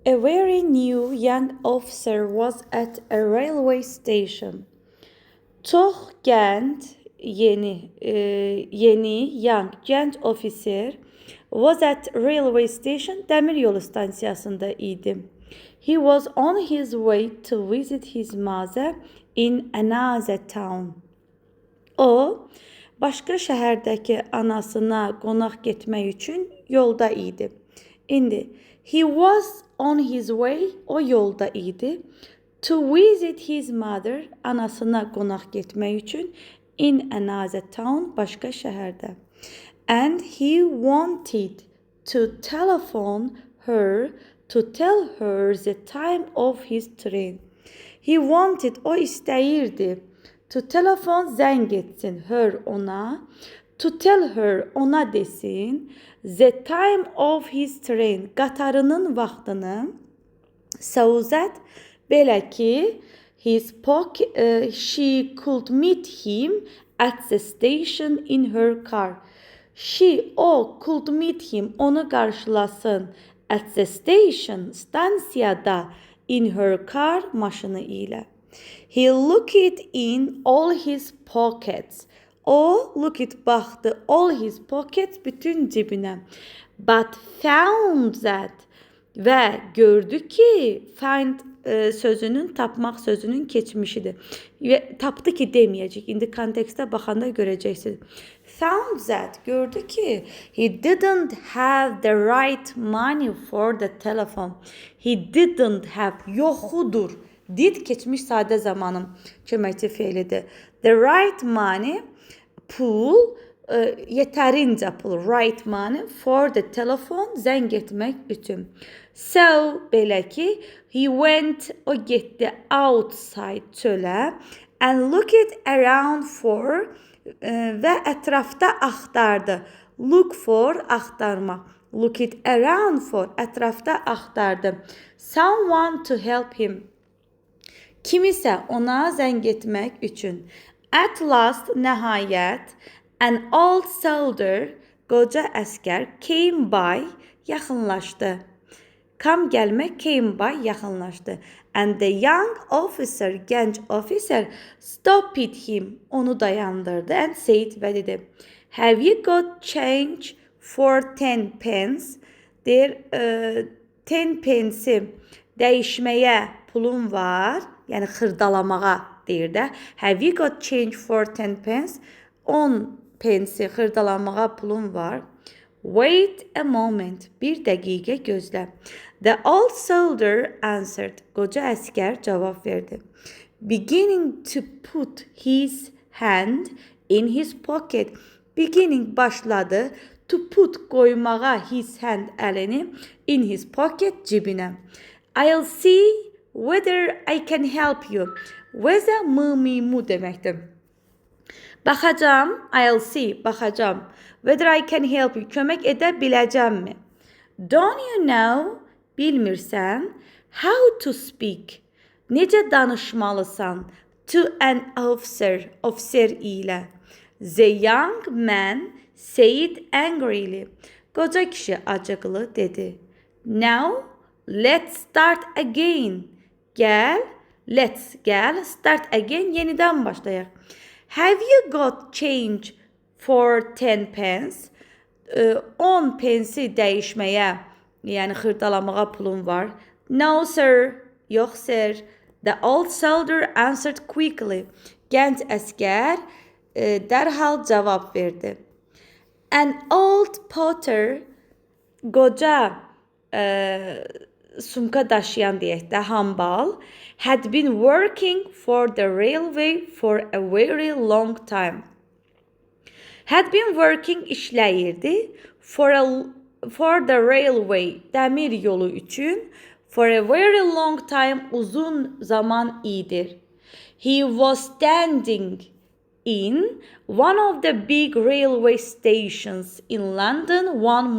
A very new young officer was at a railway station. Çox yeni, young, gənc officer was at railway station, dəmir yolu stansiyasında idi. He was on his way to visit his mother in another town. O, başqa şəhərdəki anasına qonaq getmək üçün yolda idi. İndi, he was on his way, o yolda idi. To visit his mother, anasına qonaq getmək üçün in another town, başqa şəhərdə. And he wanted to telephone her to tell her the time of his train. He wanted, o istəyirdi. To telephone, zəng etsin, her ona. To tell her, ona desin. The time of his train, qatarının vaxtını. So that, belə ki, she could meet him at the station in her car. She, o, could meet him, onu qarşılasın. At the station, stansiyada, in her car, maşını ilə. He looked in all his pockets. O, baxdı, all his pockets, bütün cibinə. But found that, və gördü ki, find sözünün, tapmaq sözünün keçmişidir. Və tapdı ki, deməyəcək. İndi kontekstə baxanda görəcəksiniz. Found that, gördü ki, he didn't have the right money for the telephone. He didn't have, yoxudur. Did keçmiş sadə zamanın köməkçi feilidir. The right money, pul, yetərincə pul, right money for the telephone, zəng etmək üçün. So, belə ki, he went, o getdi outside çölə and looked around for, və ətrafda axtardı. Look for, axtarmaq. Looked around for, ətrafda axtardı. Someone to help him. Kimisə ona zəng etmək üçün. At last, nəhayət, an old soldier, qoca əskər, came by, yaxınlaşdı. Come gəlmək, came by, yaxınlaşdı. And the young officer, gənc officer, stopped him, onu dayandırdı and said və dedi. Have you got change for 10 pence? Deyir, 10 pensi dəyişməyə pulun var, yəni xırdalamağa deyir də. Have you got change for 10 pence? 10 pensi xırdalamağa pulun var. Wait a moment, bir dəqiqə gözlə. The old soldier answered, qoca əskər cavab verdi. Beginning to put his hand in his pocket. Beginning başladı. To put qoymağa his hand əlini in his pocket cibinə. I'll see whether I can help you. Whether mu deməkdir. Baxacam, I'll see, baxacam. Whether I can help you, kömək edə biləcəmmi? Don't you know, bilmirsən, how to speak, necə danışmalısan to an officer, officer ilə. The young man said angrily, qoca kişi acıqlı dedi. Now, let's start again. Gəl, start again, yenidən başlayaq. Have you got change for 10 pence? 10 pensi dəyişməyə, yəni xırdalamağa pulun var. No sir, yox sir. The old soldier answered quickly. Gənc əskər dərhal cavab verdi. An old porter, qoca sumka daşıyan deyək də, hambal, had been working for the railway for a very long time. Had been working, işləyirdi, for the railway, dəmir yolu üçün, for a very long time, uzun zaman idir. He was standing in one of the big railway stations in London one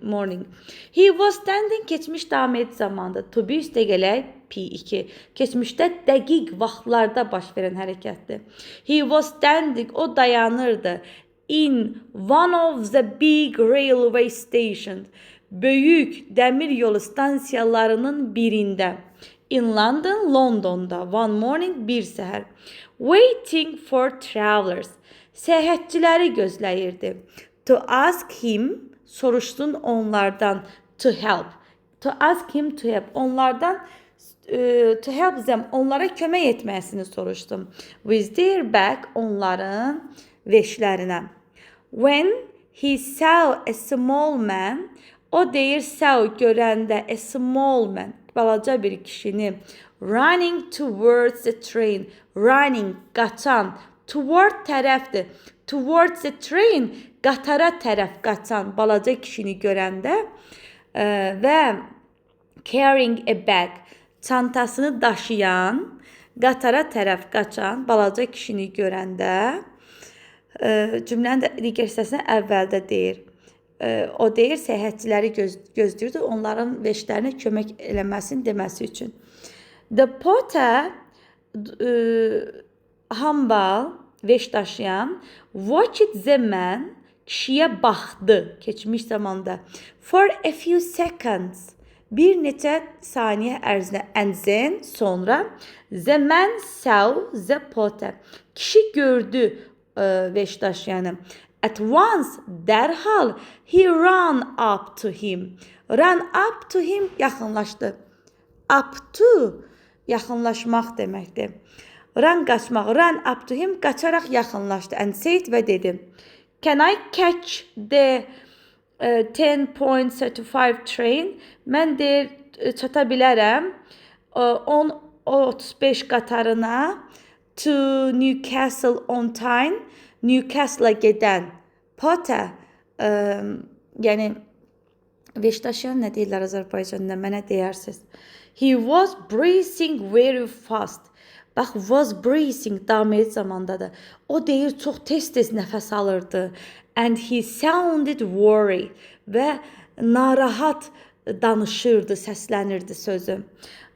morning. He was standing, keçmiş davam et zamanda. To be üstə gələk P2. Keçmişdə dəqiq vaxtlarda baş verən hərəkətdir. He was standing, o dayanırdı. In one of the big railway stations. böyük dəmir yolu stansiyalarının birində. In London, Londonda. One morning, bir səhər. Waiting for travelers. Səyahətçiləri gözləyirdi. To ask him, soruşdun onlardan. To help. To ask him to help. Onlardan to help them, onlara kömək etməsini soruşdum. With their back, onların veşlərinə. When he saw a small man, o deyir saw görəndə a small man, balaca bir kişini. Running towards the train. Running, qaçan. Toward tərəfdir. Towards the train, qatara tərəf qaçan balaca kişini görəndə və carrying a bag, çantasını daşıyan, qatara tərəf qaçan balaca kişini görəndə cümlənin digər hissəsində əvvəldə deyir. O deyir səyahətçiləri gözləyirdi, onların veşlərinə kömək eləməsini deməsi üçün. The porter hambal, veş daşıyan, watched the man, kişiyə baxdı keçmiş zamanda. For a few seconds, bir neçə saniyə ərzində. And then, sonra, the man saw the porter, kişi gördü veş daşıyanı. At once, dərhal, he ran up to him. Run up to him, yaxınlaşdı. Up to, yaxınlaşmaq deməkdir. Run, qaçmaq. Run up to him, qaçaraq yaxınlaşdı. And said və dedi. Can I catch the 10.35 train? Mən deyir, çata bilərəm 10.35 qatarına to Newcastle on time. Newcastle-a gedən Porter, yəni veş daşıyan nə deyirlər Azərbaycanda, mənə deyərsiniz. He was breathing very fast. Bax, was breathing davet zamandadır. O deyir, çox tez-tez nəfəs alırdı. And he sounded worried və narahat danışırdı, səslənirdi sözü.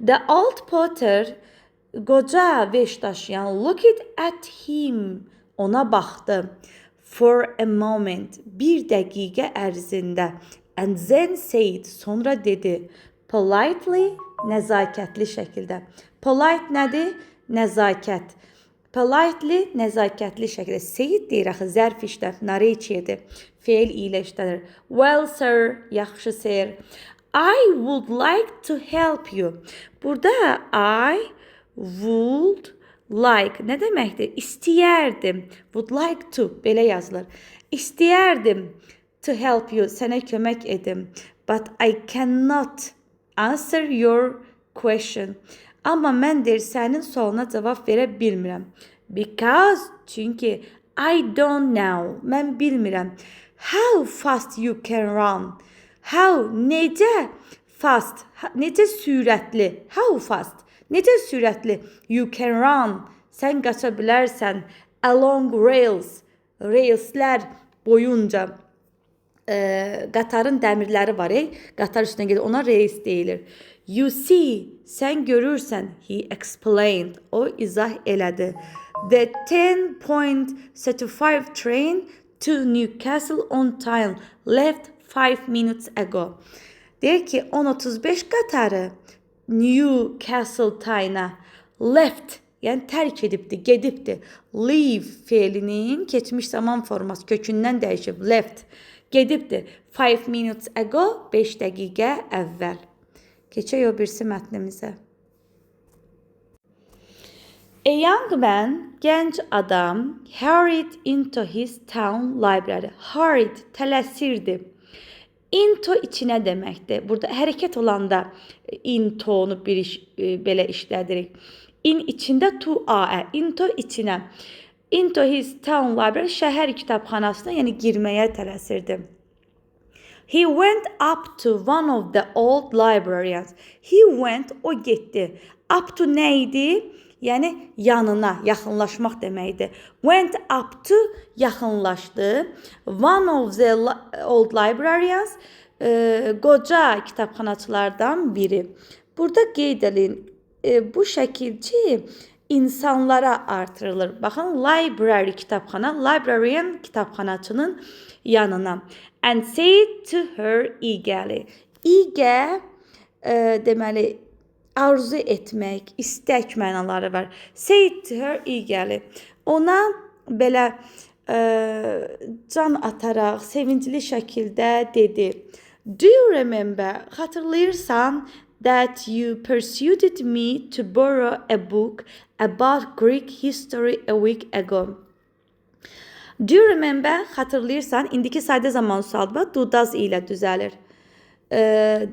The old porter, qoca veş daşıyan, looked at him, ona baxdı. For a moment, bir dəqiqə ərzində. And then said, sonra dedi. Politely, nəzakətli şəkildə. Polite nədir? Nəzakət. Politely, nəzakətli şəkildə. Said deyir, axı, zərf işləf, narrative-dir. Feil ilə işlənir. Well, sir, yaxşı, sir. I would like to help you. Burada I would like nə deməkdir? İstəyərdim. Would like to, belə yazılır. İstəyərdim to help you, sənə kömək edim. But I cannot answer your question. Amma mən deyir, sənin sualına cavab verə bilmirəm. Because, çünki I don't know, mən bilmirəm. How fast you can run? How, necə fast, necə sürətli? How fast, necə sürətli? You can run, sən qaça bilərsən. Along rails, railslər boyunca. Qatarın dəmirləri var, qatar üstünə gedir, ona rails deyilir. You see, sən görürsən, he explained, o izah elədi. The 10.35 train to Newcastle on time left 5 minutes ago. Deyir ki, 10.35 qatarı Newcastle tayına left, yəni tərk edibdi, gedibdi. Leave feilinin keçmiş zaman forması kökündən dəyişib, left. Gedibdi. 5 minutes ago, 5 dəqiqə əvvəl. Keçək o birisi mətnimizə. A young man, gənc adam, hurried into his town library. Hurried, tələsirdi. Into içinə deməkdir. Burada hərəkət olanda into'nu belə işlədirik. In içində to a, into içinə. Into his town library, şəhər kitabxanasına, yəni girməyə tələsirdi. He went up to one of the old librarians. He went, o getdi. Up to nə idi? Yəni yanına, yaxınlaşmaq deməkdir. Went up to, yaxınlaşdı. One of the old librarians, qoca kitabxanaçılardan biri. Burada qeyd edin, bu şəkilçi insanlara artırılır. Baxın, library kitabxana, librarian kitabxanaçının yanına. And say to her eagerly. Eager deməli arzu etmək, istək mənaları var. Say to her eagerly. Ona belə can ataraq, sevincli şəkildə dedi. Do you remember, xatırlayırsan, that you persuaded me to borrow a book about Greek history a week ago? Do you remember, xatırlayırsan, indiki sayda zaman sualı do does ilə düzəlir.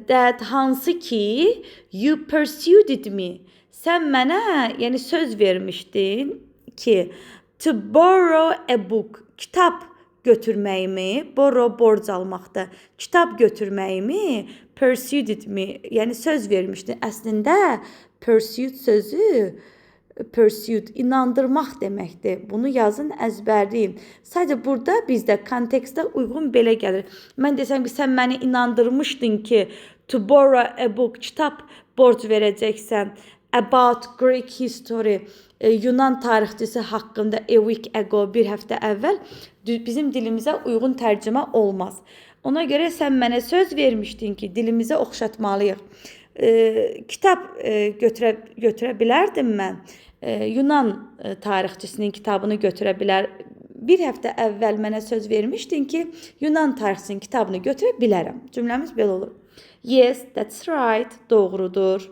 That hansı ki you persuaded me, sən mənə, yəni söz vermişdin ki to borrow a book, kitab götürməyimi, borrow borc almaqda, kitab götürməyimi, persuaded me, yəni söz vermişdin. Əslində persuade sözü pursuit, inandırmaq deməkdir. Bunu yazın, əzbərləyin. Sadəcə burada bizdə kontekstə uyğun belə gəlir. Mən desəm ki, sən məni inandırmışdın ki, to borrow a book, kitab borc verəcəksən about Greek history, Yunan tarixçisi haqqında a week ago, bir həftə əvvəl, bizim dilimizə uyğun tərcümə olmaz. Ona görə sən mənə söz vermişdin ki, dilimizə oxşatmalıyıq. Kitab götürə bilərdim mən. Yunan tarixçisinin kitabını götürə bilər. Bir həftə əvvəl mənə söz vermişdin ki, Yunan tarixçisinin kitabını götürə bilərəm. Cümləmiz belə olur. Yes, that's right. Doğrudur.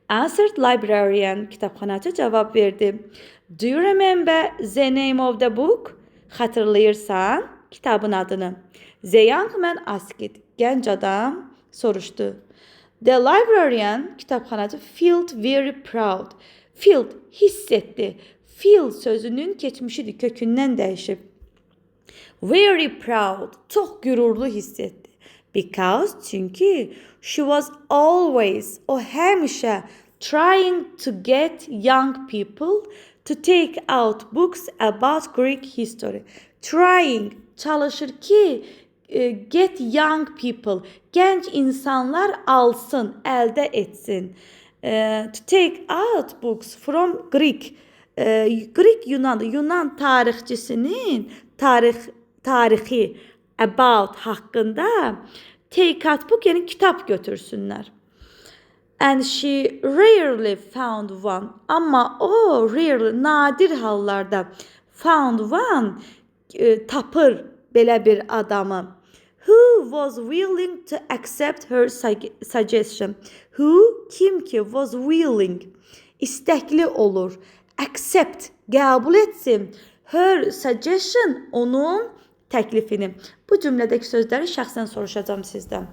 Answered librarian. Kitabxanaçı cavab verdi. Do you remember the name of the book? Xatırlayırsan kitabın adını. The young man asked. Gənc adam soruşdu. The librarian, kitabxanaçı, felt very proud. Felt, hiss etdi. Feel sözünün keçmişidir, kökündən dəyişib. Very proud, çox qürurlu hiss etdi. Because, çünki she was always, o həmişə trying to get young people to take out books about Greek history. Trying, çalışır ki, get young people, gənc insanlar alsın, əldə etsin. To take out books from Greek. Greek Yunan tarixçisinin tarixi about haqqında take out book, yəni kitab götürsünlər. And she rarely found one. Amma o rarely, nadir hallarda found one, tapır belə bir adamı. Who was willing to accept her suggestion? Who, kim ki, was willing, istəkli olur, accept, qəbul etsin, her suggestion, onun təklifini. Bu cümlədəki sözləri şəxsən soruşacağım sizdən.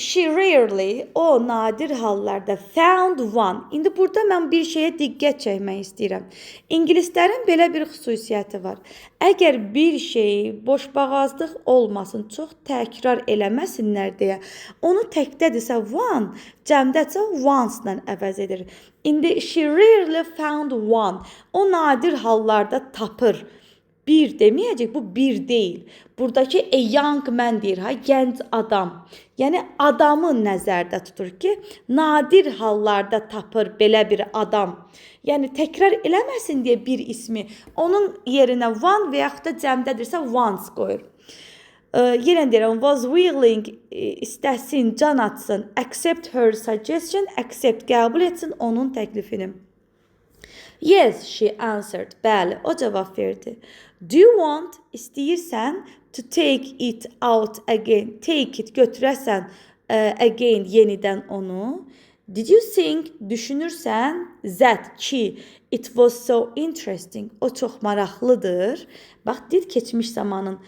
She rarely, o nadir hallarda, found one. İndi burada mən bir şeyə diqqət çəkmək istəyirəm. İngilislərin belə bir xüsusiyyəti var. Əgər bir şeyi boşboğazlıq olmasın, çox təkrar eləməsinlər deyə, onu təkdədirsə one, cəmdədirsə once-la əvəz edir. İndi she rarely found one. O nadir hallarda tapır. Bir deməyəcək, bu bir deyil. Buradakı a young man deyir, gənc adam. Yəni adamı nəzərdə tutur ki, nadir hallarda tapır belə bir adam. Yəni təkrar eləməsin deyə bir ismi, onun yerinə one və yaxud da cəmdədirsə once qoyur. Yenə deyirəm, was willing, istəsin, can atsın, accept her suggestion, accept, qəbul etsin onun təklifini. Yes, she answered. Bəli, o cavab verdi. Do you want, istəyirsən, to take it out again, take it, götürəsən again, yenidən onu. Did you think, düşünürsən, that ki, it was so interesting, o çox maraqlıdır. Bax, did keçmiş zamanın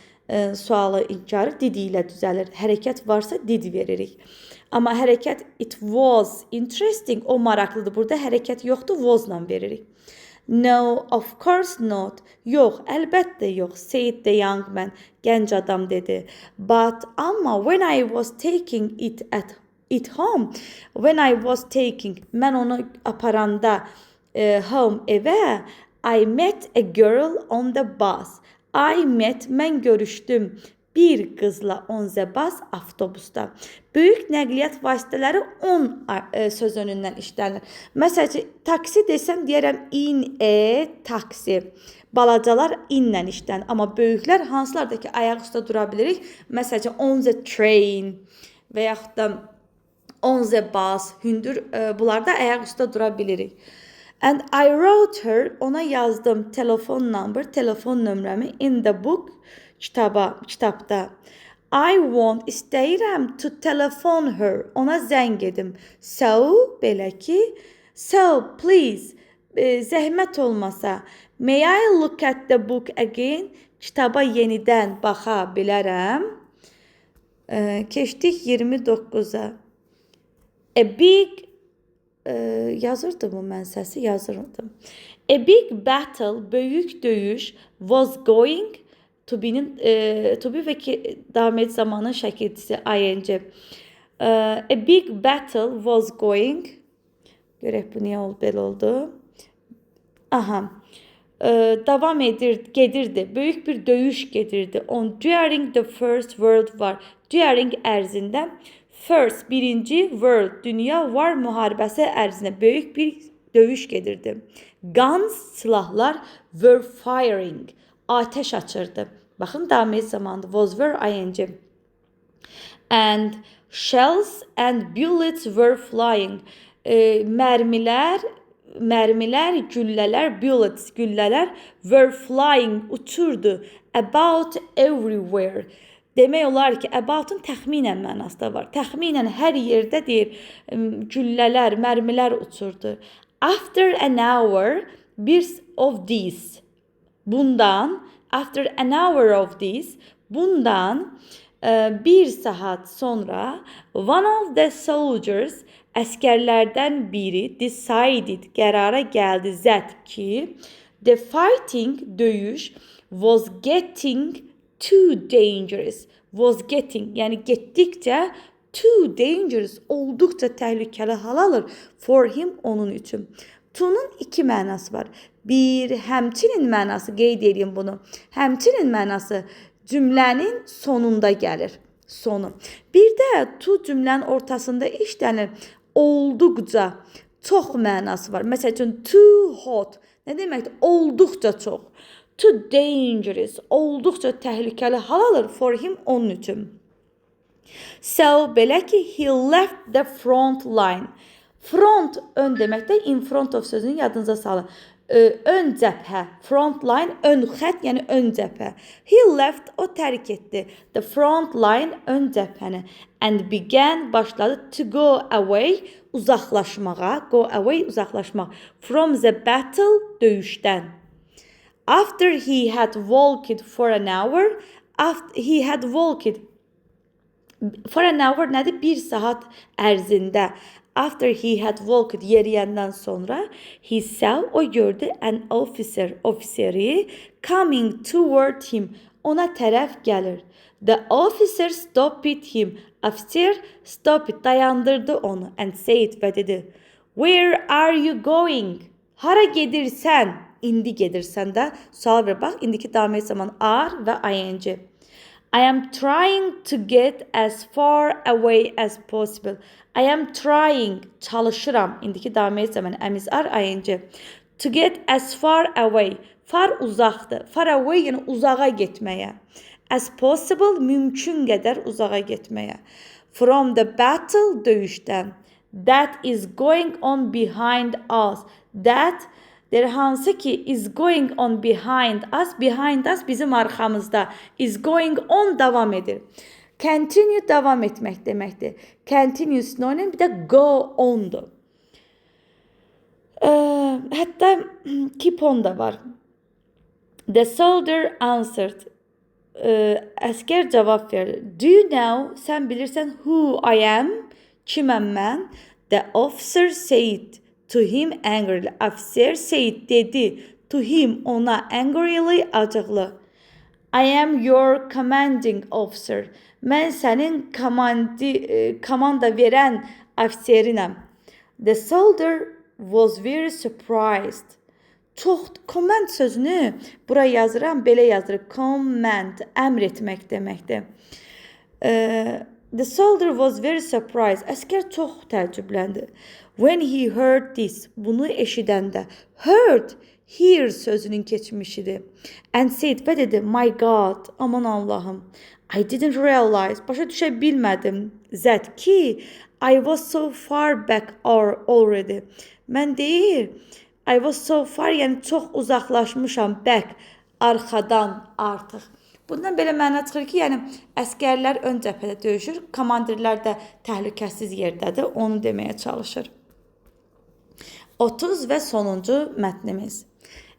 sualı inkarı didi ilə düzəlir. Hərəkət varsa did veririk. Amma hərəkət it was interesting, o maraqlıdır. Burada hərəkət yoxdur, was-la veririk. No, of course not. Yox, əlbəttə yox. Said the young man. Gənc adam dedi. But amma when I was taking it home, when I was taking, mən onu aparanda home evə, I met a girl on the bus. I met, mən görüşdüm bir qızla 10 zəbaz avtobusda. Böyük nəqliyyat vasitələri 10 söz önündən işlənir. Məsələn, taksi desəm deyərəm in taksi. Balacalar inlə işlənir. Amma böyüklər hansılarda ki ayaq üstə dura bilirik? Məsələn, on the train və yaxud da on the bus, hündür bunlarda ayaq üstə dura bilirik. And I wrote her, ona yazdım telefon nömrəmi in the book, kitabda. I want, istəyirəm to telephone her, ona zəng edim. So, belə ki, so please, zəhmət olmasa, may I look at the book again? Kitaba yenidən baxa bilərəm. Keçdik 29-a. A big yazırdım mən səsi, yazırdım. A big battle, böyük döyüş was going to be və ki davam et zamanın şəkilçisi ing. A big battle was going. Görək bu niyə belə oldu? Aha. Davam gedirdi. Böyük bir döyüş gedirdi. During the First World War. During ərzində First, birinci World, Dünya War müharibəsi ərzində böyük bir döyüş gedirdi. Guns, silahlar, were firing, ateş açırdı. Baxın, davam et zamanında, was were ing. And shells and bullets were flying. Mərmilər, güllələr, bullets, güllələr, were flying, uçurdu. About everywhere. Demək olar ki, about'un təxminən mənası da var. Təxminən hər yerdə deyir, güllələr, mərmilər uçurdu. After an hour, after an hour of this, bundan bir saat sonra, one of the soldiers, əskərlərdən biri, decided, qərara gəldi that ki, the fighting, döyüş, was getting too dangerous. Was getting, yəni getdikcə too dangerous, olduqca təhlükəli hal alır for him, onun üçün. To'nun iki mənası var. Bir, həmçinin mənası, qeyd edeyim bunu. Həmçinin mənası cümlənin sonunda gəlir. Sonu. Bir də to cümlənin ortasında işlənir. Olduqca, çox mənası var. Məsəl üçün, too hot. Nə deməkdir? Olduqca çox. Too dangerous, olduqca təhlükəli hal alır for him, onun üçün. So, belə ki, he left the front line. Front, ön deməkdə, in front of sözünü yadınıza salın. Ön cəbhə, front line, ön xət, yəni ön cəbhə. He left, o tərk etdi. The front line, ön cəbhəni. And began, başladı, to go away, uzaqlaşmağa, go away, uzaqlaşmaq. From the battle, döyüşdən. After he had walked for an hour, for an hour nədir? Bir saat ərzində. After he had walked, yeriyəndən sonra, he saw, o gördü, an officer, ofiseri, coming toward him, ona tərəf gəlir. The officer stopped him, officer stopped, dayandırdı onu, and said, və dedi, where are you going? Hara gedirsən? İndi gedirsən də, sual ver, bax, indiki davam et zaman are və ing. I am trying to get as far away as possible. I am trying, çalışıram. İndiki davam et zaman əmiz are ing. To get as far away. Far uzaqdır. Far away yəni uzağa getməyə. As possible, mümkün qədər uzağa getməyə. From the battle, döyüşdən. That is going on behind us. That hansı ki is going on behind us bizim arxamızda, is going on devam edir. Continue devam etmək deməkdir. Continue sinonim, bir də go on'dur. Hətta keep on da var. The soldier answered. Əskər cavab verir. Do you know, sən bilirsən who I am, kiməm mən? The officer said to him angrily. Officer said, dedi, to him, ona, angrily, acıqlı. I am your commanding officer. Mən sənin komanda verən ofiserinəm. The soldier was very surprised Çox command sözünü bura yazıram, belə yazırıq. Command, əmr etmək deməkdir. The soldier was very surprised. Əskər çox təəccübləndi. When he heard this, bunu eşidəndə. Heard, hear sözünün keçmişidir. And said, və dedi, my God, aman Allahım. I didn't realize, başa düşə bilmədim that ki, I was so far back already. Mən deyir, I was so far, yəni çox uzaqlaşmışam, back, arxadan artıq. Bundan belə məna çıxır ki, yəni əskərlər ön cəbhədə döyüşür, komandirlər də təhlükəsiz yerdədir, onu deməyə çalışır. 30 və sonuncu mətnimiz.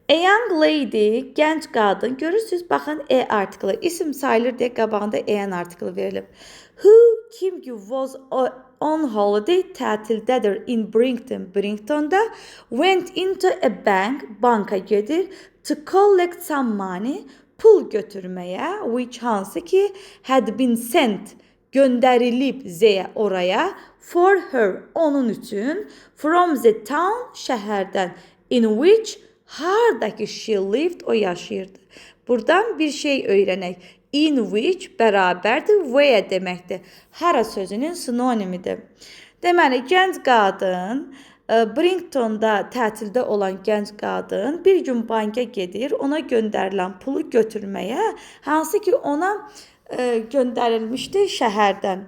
A young lady, gənc qadın, görürsünüz, baxın, artiklı, isim sayılır deyə qabağında an artiklı verilib. Who, kim ki was on holiday, tətildədir in Brington'da, went into a bank, banka gedir, to collect some money, pul götürməyə, which hansı ki had been sent, göndərilib Z-yə oraya, for her, onun üçün, from the town, şəhərdən, in which, hardakı she lived, o yaşayırdı. Buradan bir şey öyrənək. In which bərabərdir, where deməkdir. Hara sözünün sinonimidir. Deməli, gənc qadın, Brington'da tətildə olan gənc qadın bir gün banka gedir, ona göndərilən pulu götürməyə, hansı ki ona göndərilmişdi şəhərdən,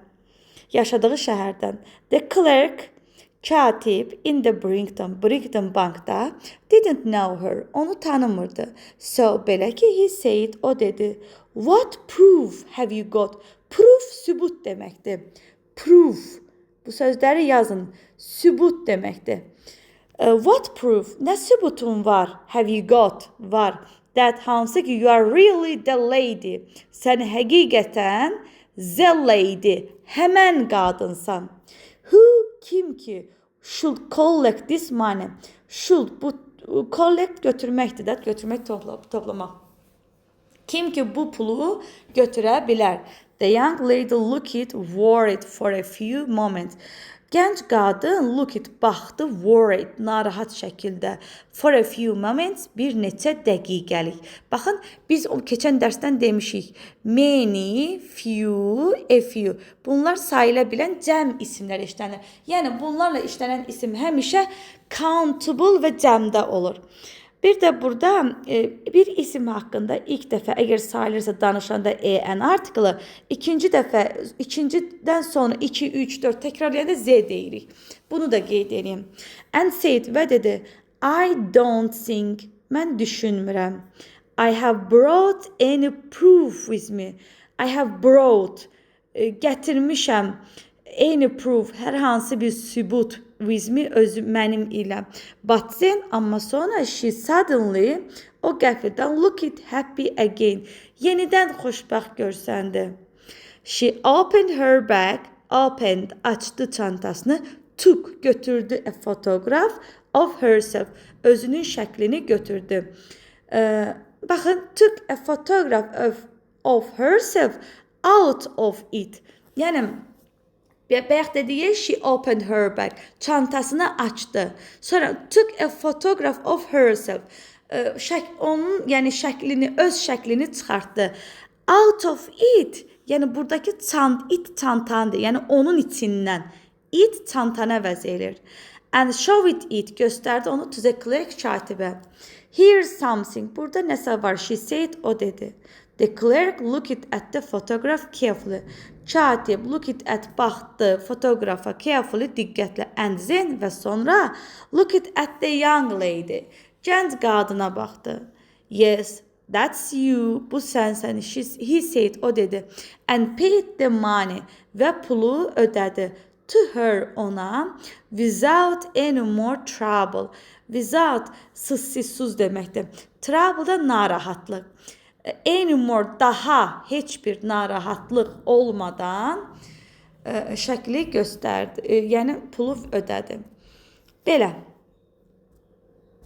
yaşadığı şəhərdən. The clerk, katib in the Brington bankda didn't know her, onu tanımırdı. So, belə ki, he said, o dedi, what proof have you got? Proof, sübut deməkdir. Proof, bu sözləri yazın, sübut deməkdir. What proof, nə sübutun var? Have you got, var. That hansı ki, you are really the lady. Sən həqiqətən the lady, həmən qadınsan. Who, kim ki, should collect this money. Should, bu collect götürməkdir də, götürmək, toplamaq. Kim ki bu pulu götürə bilər. The young lady looked worried for a few moments. Gənc qadın looked baxdı worried, narahat şəkildə. For a few moments, bir neçə dəqiqəlik. Baxın, biz o keçən dərsdən demişik. Many, few, a few. Bunlar sayıla bilən cəm isimlər işlənir. Yəni bunlarla işlənən isim həmişə countable və cəmdə olur. Bir də burada bir isim haqqında ilk dəfə əgər sayılırsa danışanda an artiklı, ikincidən sonra 2, 3, 4 təkrarlayanda z deyirik. Bunu da qeyd edeyim. And said və dedi, I don't think, mən düşünmürəm. I have brought any proof with me. I have brought, gətirmişəm any proof, hər hansı bir sübut with me, özü mənim ilə. But then, amma sonra she suddenly, o qəfildən looked happy again. Yenidən xoşbəxt görsəndi. She opened her bag, açdı çantasını, took, götürdü a photograph of herself, özünün şəklini götürdü. Baxın, took a photograph of herself out of it. Yəni, bayaq dediyi she opened her bag, çantasını açdı. Sonra took a photograph of herself, onun yəni şəklini, öz şəklini çıxartdı. Out of it, yəni buradakı it çantandır, yəni onun içindən. It çantana əvəz edir. And showed it, göstərdi onu to the clerk, katibə. Here's something, burada nəsə var, she said, o dedi. The clerk looked at the photograph carefully. Katib looked at, baxdı fotoğrafa carefully, diqqətlə. And then və sonra looked at the young lady. Gənc qadına baxdı. Yes, that's you, bu sənsən, he said, o dedi. And paid the money, və pulu ödədi. To her, ona, without any more trouble. Without, sızsız deməkdir. Trouble da narahatlıq. Any more, daha, heç bir narahatlıq olmadan şəkli göstərdi. Yəni, pulu ödədi. Belə.